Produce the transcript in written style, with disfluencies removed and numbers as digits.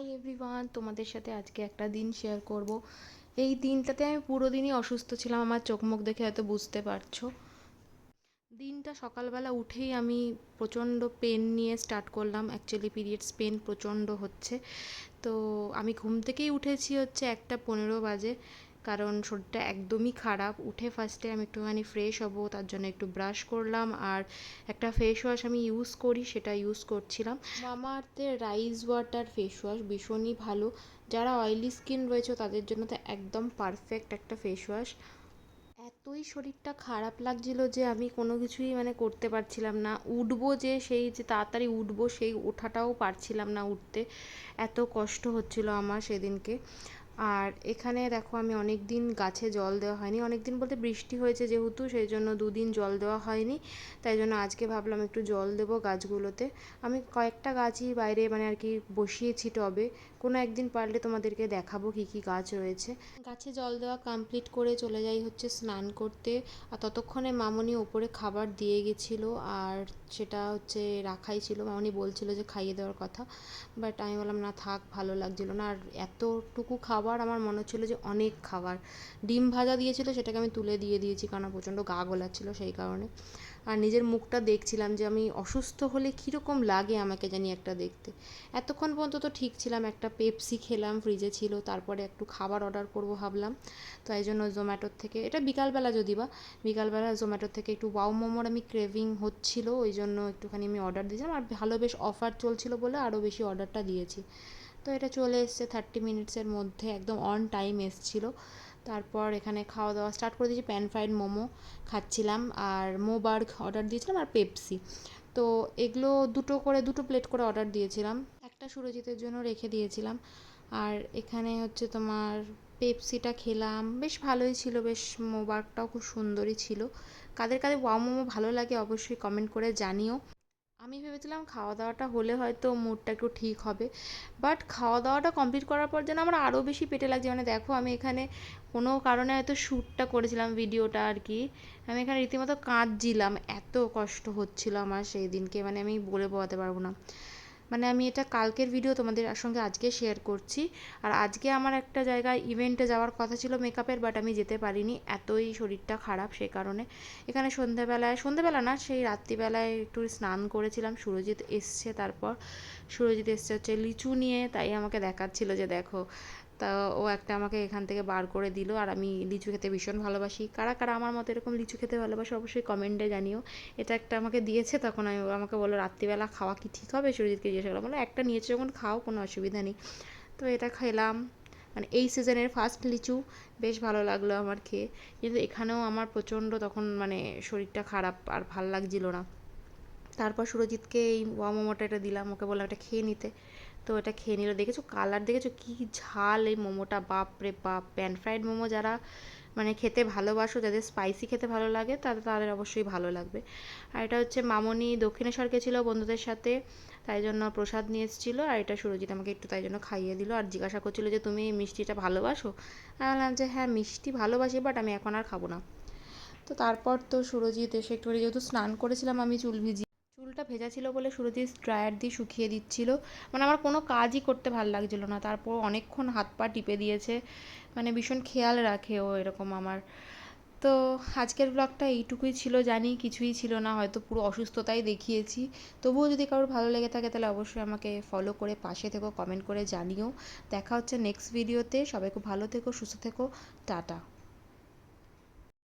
Hi everyone, তোমাদের সাথে আজকে একটা দিন শেয়ার করব। এই দিনটাতে আমি পুরো দিনই অসুস্থ ছিলাম, আমার চোখ মুখ দেখে হয়তো বুঝতে পারছো। দিনটা সকালবেলা উঠেই আমি প্রচণ্ড পেন নিয়ে স্টার্ট করলাম। অ্যাকচুয়ালি পিরিয়ডস পেন প্রচণ্ড হচ্ছে। তো আমি ঘুম থেকেই উঠেছি হচ্ছে 1:15 বাজে, কারণ শরীরটা একদমই খারাপ। উঠে ফার্স্টে আমি একটুখানি ফ্রেশ হব, তার জন্য একটু ব্রাশ করলাম, আর একটা ফেস ওয়াশ আমি ইউজ করি, সেটা ইউজ করছিলাম। মামা আর্থের রাইস ওয়াটার ফেস ওয়াশ ভীষণই ভালো। যারা অয়েলি স্কিন রয়েছে তাদের জন্য তো একদম পারফেক্ট একটা ফেস ওয়াশ। এতই শরীরটা খারাপ লাগছিল যে আমি কোনো কিছুই করতে পারছিলাম না। উঠবো যে তাড়াতাড়ি উঠবো, সেই ওঠাটাও পারছিলাম না উঠতে। এত কষ্ট হচ্ছিল আমার সেদিনকে। আর এখানে দেখো, আমি অনেক দিন গাছে জল দেওয়া হয়নি, অনেক দিন বলতে বৃষ্টি হয়েছে যেহেতু, সেই জন্য 2 দিন জল দেওয়া হয়নি। তাই জন্য আজকে ভাবলাম একটু জল দেবো গাছগুলোতে। আমি কয়েকটা গাছই বাইরে আর কি বসিয়েছি টবে। কোনো একদিন পারলে তোমাদেরকে দেখাবো কী কী গাছ রয়েছে। গাছে জল দেওয়া কমপ্লিট করে চলে যাই হচ্ছে স্নান করতে। আর ততক্ষণে মামনি ওপরে খাবার দিয়ে গেছিলো, আর সেটা হচ্ছে রাখাই ছিল। মামনি বলছিল যে খাইয়ে দেওয়ার কথা, বাট আমি বললাম না থাক, ভালো লাগছিল না। আর এতটুকু খাবার আমার মনে হচ্ছিলো যে অনেক খাবার। ডিম ভাজা দিয়েছিল, সেটাকে আমি তুলে দিয়েছি, কারণ প্রচণ্ড গা গোলাচ্ছিল সেই কারণে। আর নিজের মুখটা দেখছিলাম যে আমি অসুস্থ হলে কীরকম লাগে আমাকে জানি একটা দেখতে। এতক্ষণ পর্যন্ত তো ঠিক ছিলাম। একটা পেপসি খেলাম, ফ্রিজে ছিল, তারপরে একটু খাবার অর্ডার করব ভাবলাম। তো এই জন্য জোম্যাটোর থেকে, এটা বিকালবেলা বিকালবেলা জোম্যাটোর থেকে একটু ওয়াও মোমোর আমি ক্রেভিং হচ্ছিল, ওই জন্য একটুখানি আমি অর্ডার দিয়েছিলাম। আর ভালো বেশ অফার চলছিল বলে আরও বেশি অর্ডারটা দিয়েছি। তো এটা চলে এসছে 30 মিনিটসের মধ্যে, একদম অন টাইম এসছিলো। তারপর এখানে খাওয়া দাওয়া স্টার্ট করে দিয়েছি। প্যান ফ্রাইড মোমো খাচ্ছিলাম, আর মোবার্গ অর্ডার দিয়েছিলাম, আর পেপসি। তো এগুলো দুটো প্লেট করে অর্ডার দিয়েছিলাম, একটা সুরজিতের জন্য রেখে দিয়েছিলাম। আর এখানে হচ্ছে তোমার পেপসিটা খেলাম, বেশ ভালোই ছিল, বেশ মোবার্গটাও খুব সুন্দরই ছিল। কাদের কাদের ওয়াও মোমো ভালো লাগে অবশ্যই কমেন্ট করে জানিও। আমি ভেবেছিলাম খাওয়া দাওয়াটা হলে হয়তো মুডটা একটু ঠিক হবে, বাট খাওয়া দাওয়াটা কমপ্লিট করার পর যেন আমার আরও বেশি পেটে লাগছে। দেখো, আমি এখানে কোনো কারণে হয়তো শ্যুটটা করেছিলাম, ভিডিওটা আর কি। আমি এখানে রীতিমতো কাঁদছিলাম, এত কষ্ট হচ্ছিল আমার সেই দিনকে, আমি বলে বোঝাতে পারবো না। আমি এটা কালকের ভিডিও তোমাদের সঙ্গে আজকে শেয়ার করছি। আর আজকে আমার একটা জায়গায় ইভেন্টে যাওয়ার কথা ছিল মেকআপের, বাট আমি যেতে পারিনি, এতই শরীরটা খারাপ সেই কারণে। এখানে সন্ধেবেলা না, সেই রাত্রিবেলায় একটু স্নান করেছিলাম। সুরজিৎ এসছে হচ্ছে লিচু নিয়ে, তাই আমাকে দেখাচ্ছিল যে দেখো। তা ও একটা আমাকে এখান থেকে বার করে দিল। আর আমি লিচু খেতে ভীষণ ভালোবাসি। কারা কারা আমার মতো এরকম লিচু খেতে ভালোবাসে অবশ্যই কমেন্টে জানিও। এটা একটা আমাকে দিয়েছে, তখন আমাকে বললো রাত্রিবেলা খাওয়া কি ঠিক হবে, সুরজিৎকে জিজ্ঞেস করলাম, বললো একটা নিয়েছো যখন খাও, কোনো অসুবিধা নেই। তো এটা খেলাম, এই সিজনের ফার্স্ট লিচু, বেশ ভালো লাগলো আমার খেয়ে। কিন্তু এখানেও আমার প্রচণ্ড তখন শরীরটা খারাপ, আর ভাল লাগছিল না। তারপর সুরজিৎকে এই ওয়া মোমোটা এটা দিলাম, ওকে বললাম এটা খেয়ে নিতে। তো এটা খেয়ে নিল। দেখেছো কালার, দেখেছো কী ঝাল এই মোমোটা, বাপ রে বাপ। প্যান ফ্রাইড মোমো যারা খেতে ভালোবাসো, যাদের স্পাইসি খেতে ভালো লাগে, তাদের অবশ্যই ভালো লাগবে। আর এটা হচ্ছে মামনি দক্ষিণেশ্বর গেছিলো বন্ধুদের সাথে, তাই জন্য প্রসাদ নিয়ে এসেছিলো। আর এটা সুরজিৎ আমাকে একটু তাই জন্য খাইয়ে দিল। আর জিজ্ঞাসা করছিলো যে তুমি মিষ্টিটা ভালোবাসো। আমি বললাম যে হ্যাঁ মিষ্টি ভালোবাসি, বাট আমি এখন আর খাবো না। তো তারপর তো সুরজিৎ এসে একটু, যেহেতু স্নান করেছিলাম আমি, চুলটা ভেজা ছিল বলে সুরজিৎ ড্রায়ার দিয়ে শুকিয়ে দিচ্ছিল। আমার কোনো কাজই করতে ভালো লাগছিল না। তারপর অনেকক্ষণ হাত পা টিপে দিয়েছে, ভীষণ খেয়াল রাখে ও এরকম আমার। তো আজকের ব্লগটা এইটুকুই ছিল, জানি কিছুই ছিল না, হয়তো পুরো অসুস্থতাই দেখিয়েছি। তবুও যদি কারোর ভালো লেগে থাকে তাহলে অবশ্যই আমাকে ফলো করে পাশে থেকো, কমেন্ট করে জানিও। দেখা হচ্ছে নেক্সট ভিডিওতে। সবাই খুব ভালো থেকো, সুস্থ থেকো, টাটা।